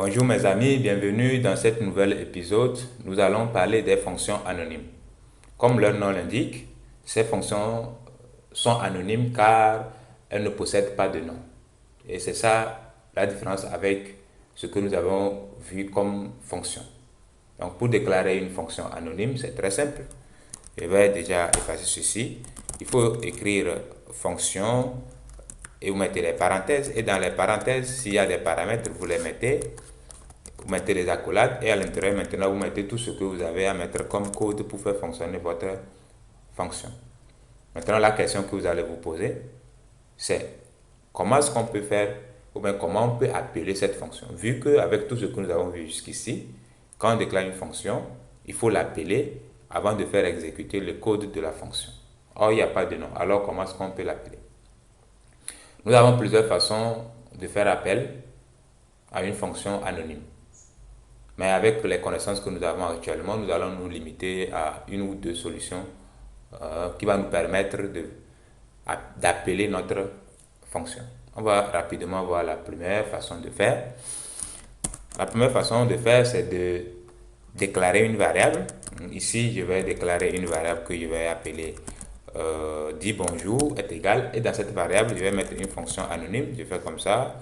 Bonjour mes amis, bienvenue dans cet nouvel épisode. Nous allons parler des fonctions anonymes. Comme leur nom l'indique, ces fonctions sont anonymes car elles ne possèdent pas de nom. Et c'est ça la différence avec ce que nous avons vu comme fonction. Donc pour déclarer une fonction anonyme, c'est très simple. Je vais déjà effacer ceci. Il faut écrire fonction et vous mettez les parenthèses. Et dans les parenthèses, s'il y a des paramètres, vous les mettez. Vous mettez les accolades et à l'intérieur, maintenant, vous mettez tout ce que vous avez à mettre comme code pour faire fonctionner votre fonction. Maintenant, la question que vous allez vous poser, c'est comment est-ce qu'on peut faire ou bien comment on peut appeler cette fonction. Vu qu'avec tout ce que nous avons vu jusqu'ici, quand on déclare une fonction, il faut l'appeler avant de faire exécuter le code de la fonction. Or, il n'y a pas de nom. Alors, comment est-ce qu'on peut l'appeler? Nous avons plusieurs façons de faire appel à une fonction anonyme. Mais avec les connaissances que nous avons actuellement, nous allons nous limiter à une ou deux solutions qui vont nous permettre d'appeler notre fonction. On va rapidement voir la première façon de faire. La première façon de faire, c'est de déclarer une variable. Ici, je vais déclarer une variable que je vais appeler dis bonjour est égal. Et dans cette variable, je vais mettre une fonction anonyme. Je fais comme ça,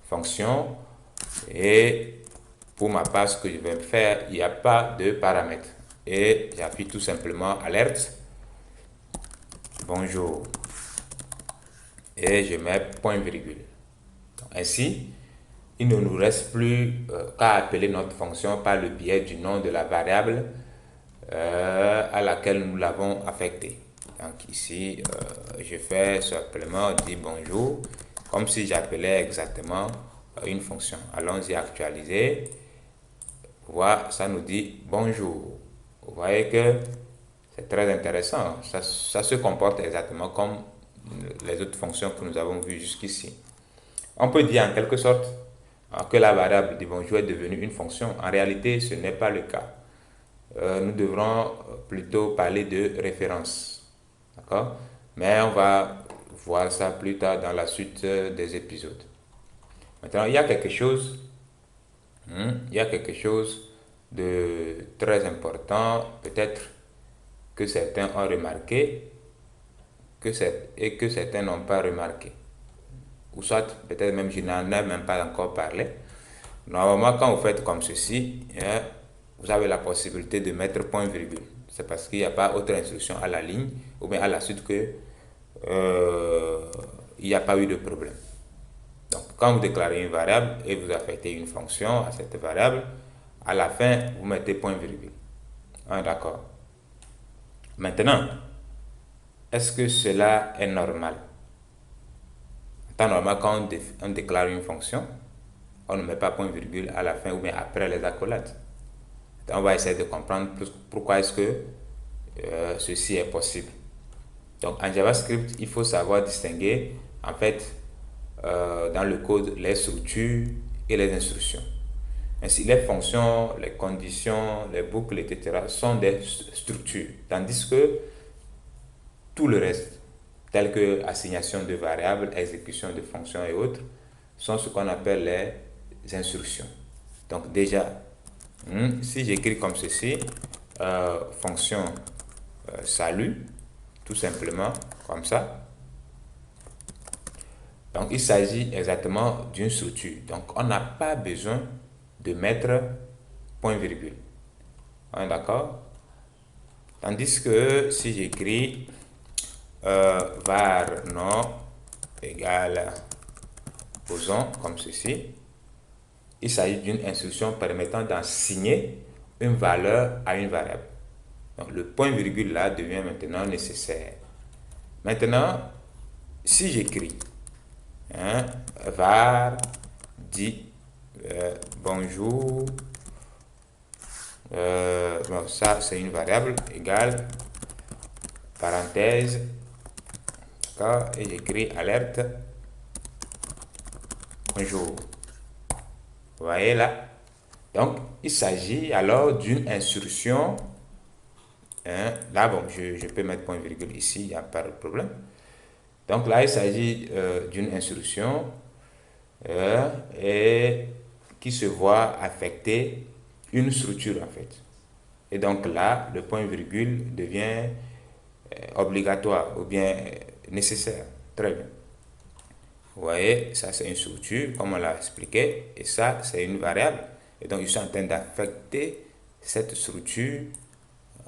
fonction. Et pour ma part, ce que je vais faire, il n'y a pas de paramètres. Et j'appuie tout simplement alerte. Bonjour. Et je mets point virgule. Ainsi, il ne nous reste plus qu'à appeler notre fonction par le biais du nom de la variable à laquelle nous l'avons affectée. Donc ici, je fais simplement dire bonjour, comme si j'appelais exactement une fonction. Allons-y actualiser. Voilà, ça nous dit bonjour. Vous voyez que c'est très intéressant. Ça se comporte exactement comme les autres fonctions que nous avons vues jusqu'ici. On peut dire en quelque sorte que la variable de bonjour est devenue une fonction. En réalité, ce n'est pas le cas. Nous devrons plutôt parler de référence. D'accord? Mais on va voir ça plus tard dans la suite des épisodes. Maintenant, il y a quelque chose de très important, peut-être que certains ont remarqué et que certains n'ont pas remarqué. Ou soit, peut-être même je n'en ai même pas encore parlé. Normalement, quand vous faites comme ceci, vous avez la possibilité de mettre point virgule. C'est parce qu'il n'y a pas autre instruction à la ligne ou bien à la suite que il n'y a pas eu de problème. Donc, quand vous déclarez une variable et vous affectez une fonction à cette variable, à la fin, vous mettez point virgule. D'accord. Maintenant, est-ce que cela est normal? En temps normal, quand on déclare une fonction, on ne met pas point virgule à la fin ou bien après les accolades. On va essayer de comprendre pourquoi est-ce que ceci est possible. Donc, en JavaScript, il faut savoir distinguer, en fait, dans le code, les structures et les instructions. Ainsi, les fonctions, les conditions, les boucles, etc. sont des structures, tandis que tout le reste, tel que assignation de variables, exécution de fonctions et autres, sont ce qu'on appelle les instructions. Donc déjà, si j'écris comme ceci, fonction salut, tout simplement comme ça. Donc il s'agit exactement d'une structure. Donc on n'a pas besoin de mettre point virgule. D'accord? Tandis que si j'écris var nom égale posons comme ceci, il s'agit d'une instruction permettant d'assigner une valeur à une variable. Donc le point virgule là devient maintenant nécessaire. Maintenant, si j'écris var dit bonjour, bon, ça c'est une variable égale parenthèse, et j'écris alerte bonjour. Vous voyez là? Donc, il s'agit alors d'une instruction. Là, bon, je peux mettre point virgule ici, il n'y a pas de problème. Donc là, il s'agit d'une instruction qui qui se voit affecter une structure en fait. Et donc là, le point virgule devient obligatoire ou bien nécessaire. Très bien. Vous voyez, ça c'est une structure, comme on l'a expliqué, et ça c'est une variable. Et donc je suis en train d'affecter cette structure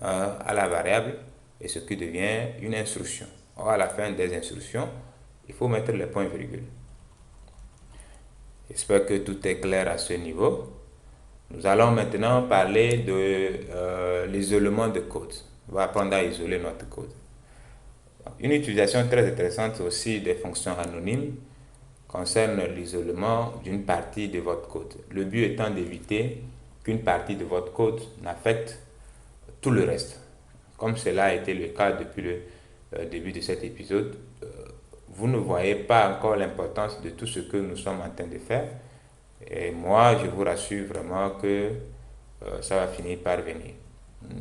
à la variable, et ce qui devient une instruction. Or, à la fin des instructions, il faut mettre le point virgule. J'espère que tout est clair à ce niveau. Nous allons maintenant parler de l'isolement de code. On va apprendre à isoler notre code. Une utilisation très intéressante aussi des fonctions anonymes concerne l'isolement d'une partie de votre code. Le but étant d'éviter qu'une partie de votre code n'affecte tout le reste. Comme cela a été le cas depuis le début de cet épisode, vous ne voyez pas encore l'importance de tout ce que nous sommes en train de faire. Et moi, je vous rassure vraiment que ça va finir par venir.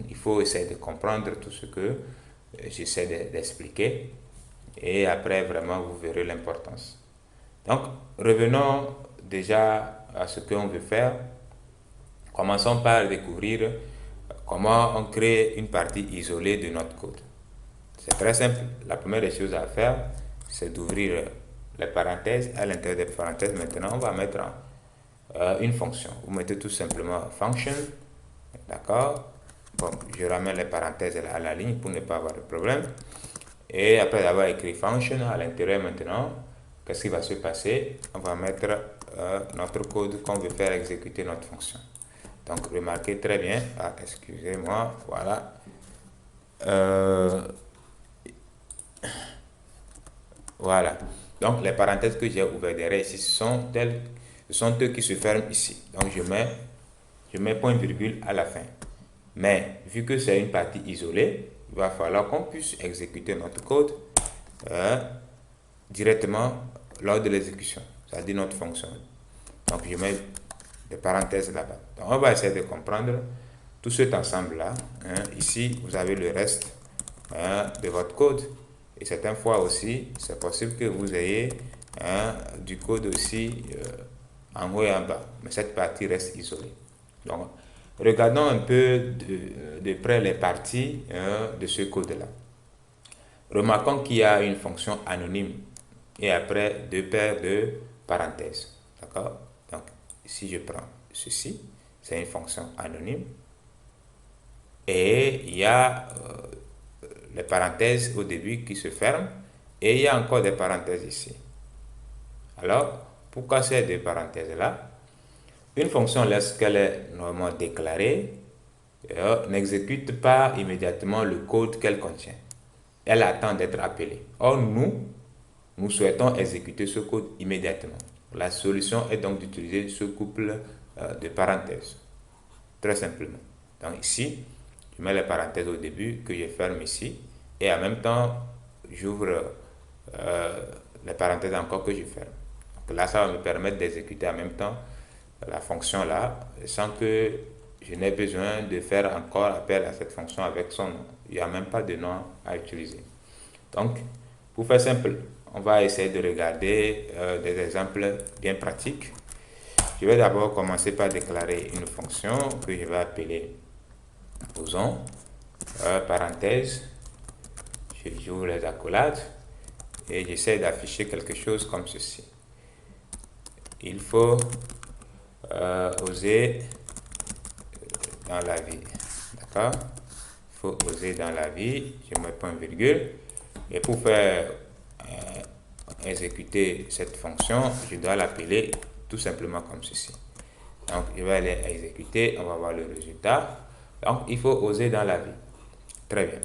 Il faut essayer de comprendre tout ce que j'essaie d'expliquer. Et après, vraiment, vous verrez l'importance. Donc, revenons déjà à ce qu'on veut faire. Commençons par découvrir comment on crée une partie isolée de notre code. C'est très simple. La première des choses à faire, c'est d'ouvrir les parenthèses. À l'intérieur des parenthèses, maintenant, on va mettre une fonction. Vous mettez tout simplement function. D'accord? Bon, je ramène les parenthèses à la ligne pour ne pas avoir de problème. Et après avoir écrit function à l'intérieur maintenant, qu'est-ce qui va se passer? On va mettre notre code qu'on veut faire exécuter notre fonction. Donc, remarquez très bien. Ah, excusez-moi. Voilà. Voilà. Donc, les parenthèses que j'ai ouvertes derrière ici, ce sont eux qui se ferment ici. Donc, je mets point virgule à la fin. Mais, vu que c'est une partie isolée, il va falloir qu'on puisse exécuter notre code directement lors de l'exécution, c'est-à-dire notre fonction. Donc, je mets des parenthèses là-bas. Donc, on va essayer de comprendre tout cet ensemble-là. Ici, vous avez le reste de votre code. Et certaines fois aussi, c'est possible que vous ayez du code aussi en haut et en bas. Mais cette partie reste isolée. Donc, regardons un peu de près les parties de ce code-là. Remarquons qu'il y a une fonction anonyme et après deux paires de parenthèses. D'accord? Donc, si je prends ceci, c'est une fonction anonyme. Et il y a les parenthèses au début qui se ferment. Et il y a encore des parenthèses ici. Alors, pourquoi ces deux parenthèses-là? Une fonction, lorsqu'elle est normalement déclarée, n'exécute pas immédiatement le code qu'elle contient. Elle attend d'être appelée. Or, nous souhaitons exécuter ce code immédiatement. La solution est donc d'utiliser ce couple de parenthèses. Très simplement. Donc ici, je mets les parenthèses au début que je ferme ici. Et en même temps, j'ouvre les parenthèses encore que je ferme. Donc là, ça va me permettre d'exécuter en même temps la fonction là, sans que je n'ai besoin de faire encore appel à cette fonction avec son nom. Il n'y a même pas de nom à utiliser. Donc, pour faire simple, on va essayer de regarder des exemples bien pratiques. Je vais d'abord commencer par déclarer une fonction que je vais appeler, posons, parenthèse, j'ouvre les accolades et j'essaie d'afficher quelque chose comme ceci. Il faut oser dans la vie. D'accord? Il faut oser dans la vie. Je mets point virgule. Et pour faire exécuter cette fonction, je dois l'appeler tout simplement comme ceci. Donc, je vais aller exécuter. On va voir le résultat. Donc, il faut oser dans la vie. Très bien.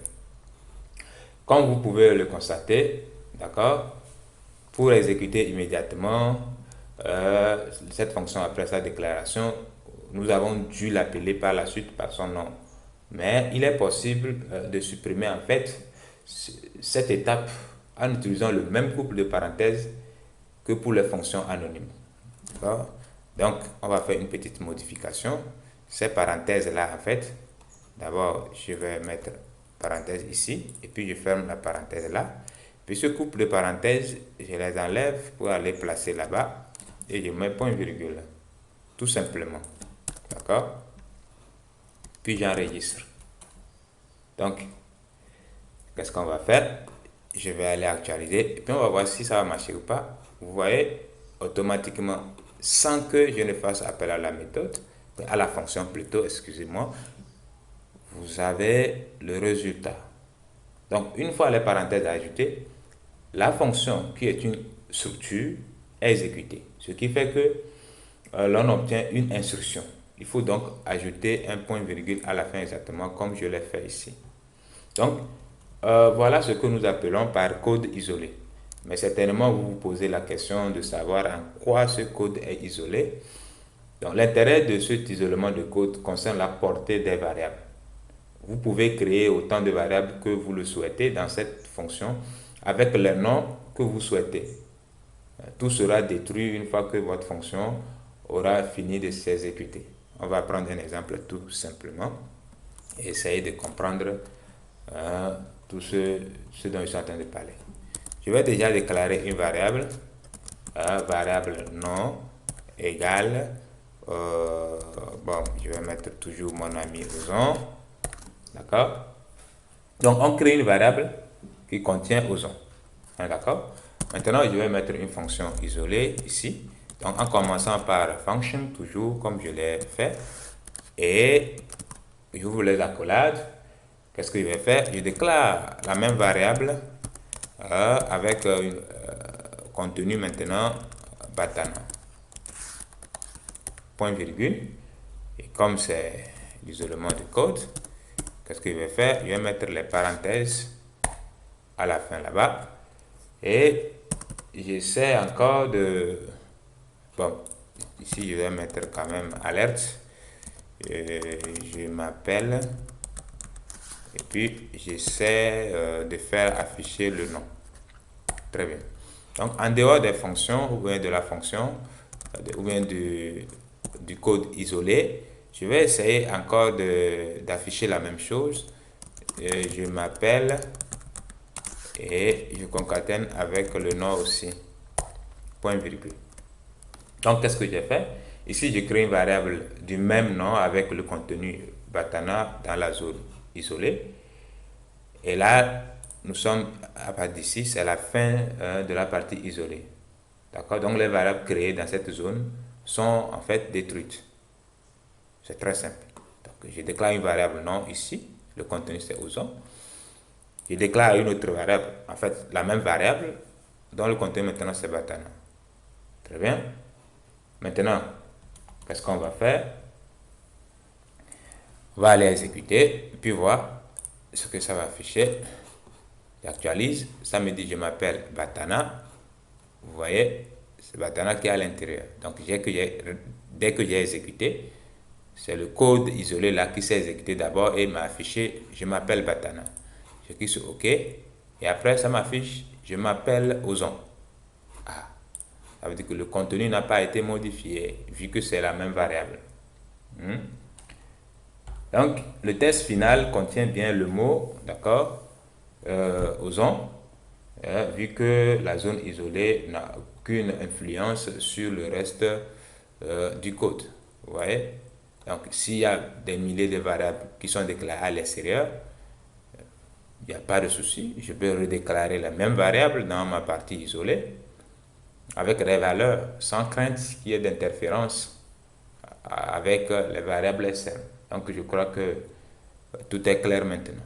Comme vous pouvez le constater, d'accord, pour exécuter immédiatement cette fonction après sa déclaration, nous avons dû l'appeler par la suite par son nom. Mais il est possible de supprimer en fait cette étape en utilisant le même couple de parenthèses que pour les fonctions anonymes. Donc, on va faire une petite modification. Ces parenthèses-là, en fait, d'abord, je vais mettre parenthèse ici, et puis je ferme la parenthèse là. Puis ce couple de parenthèses, je les enlève pour aller placer là-bas, et je mets point virgule. tout simplement. D'accord? Puis j'enregistre. Donc, qu'est-ce qu'on va faire? Je vais aller actualiser et puis on va voir si ça va marcher ou pas. Vous voyez, automatiquement, sans que je ne fasse appel à la méthode, à la fonction plutôt, excusez-moi, vous avez le résultat. Donc, une fois les parenthèses ajoutées, la fonction qui est une structure est exécutée. Ce qui fait que l'on obtient une instruction. Il faut donc ajouter un point-virgule à la fin exactement comme je l'ai fait ici. Donc, voilà ce que nous appelons par code isolé. Mais certainement, vous vous posez la question de savoir en quoi ce code est isolé. Donc, l'intérêt de cet isolement de code concerne la portée des variables. Vous pouvez créer autant de variables que vous le souhaitez dans cette fonction avec les noms que vous souhaitez. Tout sera détruit une fois que votre fonction aura fini de s'exécuter. On va prendre un exemple tout simplement et essayer de comprendre tout ce dont je suis en train de parler. Je vais déjà déclarer une variable, variable nom égale, bon, je vais mettre toujours mon ami Ozon, d'accord? Donc, on crée une variable qui contient Ozon, d'accord? Maintenant, je vais mettre une fonction isolée ici. Donc, en commençant par function, toujours comme je l'ai fait, et j'ouvre les accolades. Qu'est-ce que je vais faire? Je déclare la même variable avec contenu maintenant Batana. Point virgule. Et comme c'est l'isolement de code, qu'est-ce que je vais faire? Je vais mettre les parenthèses à la fin là-bas. Et j'essaie encore de... Bon, ici je vais mettre quand même alerte. Je m'appelle... Et puis, j'essaie de faire afficher le nom. Très bien. Donc, en dehors des fonctions, ou bien de la fonction, ou bien du code isolé, je vais essayer encore d'afficher la même chose. Je m'appelle et je concatène avec le nom aussi. Point virgule. Donc, qu'est-ce que j'ai fait? Ici, je crée une variable du même nom avec le contenu Batana dans la zone isolée. Et là, nous sommes à partir d'ici, c'est la fin de la partie isolée. D'accord? Donc, les variables créées dans cette zone sont en fait détruites. C'est très simple. Donc, je déclare une variable nom ici. Le contenu, c'est Ozon. Je déclare une autre variable, en fait, la même variable, dont le contenu maintenant, c'est Batana. Très bien. Maintenant, qu'est-ce qu'on va faire? On va aller exécuter, puis voir ce que ça va afficher. J'actualise, ça me dit je m'appelle Batana. Vous voyez, c'est Batana qui est à l'intérieur. Donc, dès que j'ai exécuté, c'est le code isolé là qui s'est exécuté d'abord et m'a affiché je m'appelle Batana. Je clique sur OK et après ça m'affiche je m'appelle Ozon. Ah, ça veut dire que le contenu n'a pas été modifié vu que c'est la même variable. Donc, le test final contient bien le mot, d'accord, Ozon, vu que la zone isolée n'a aucune influence sur le reste du code. Vous voyez? Donc, s'il y a des milliers de variables qui sont déclarées à l'extérieur, il n'y a pas de souci. Je peux redéclarer la même variable dans ma partie isolée avec les valeurs sans crainte qu'il y ait d'interférence avec les variables externes. Donc, je crois que tout est clair maintenant.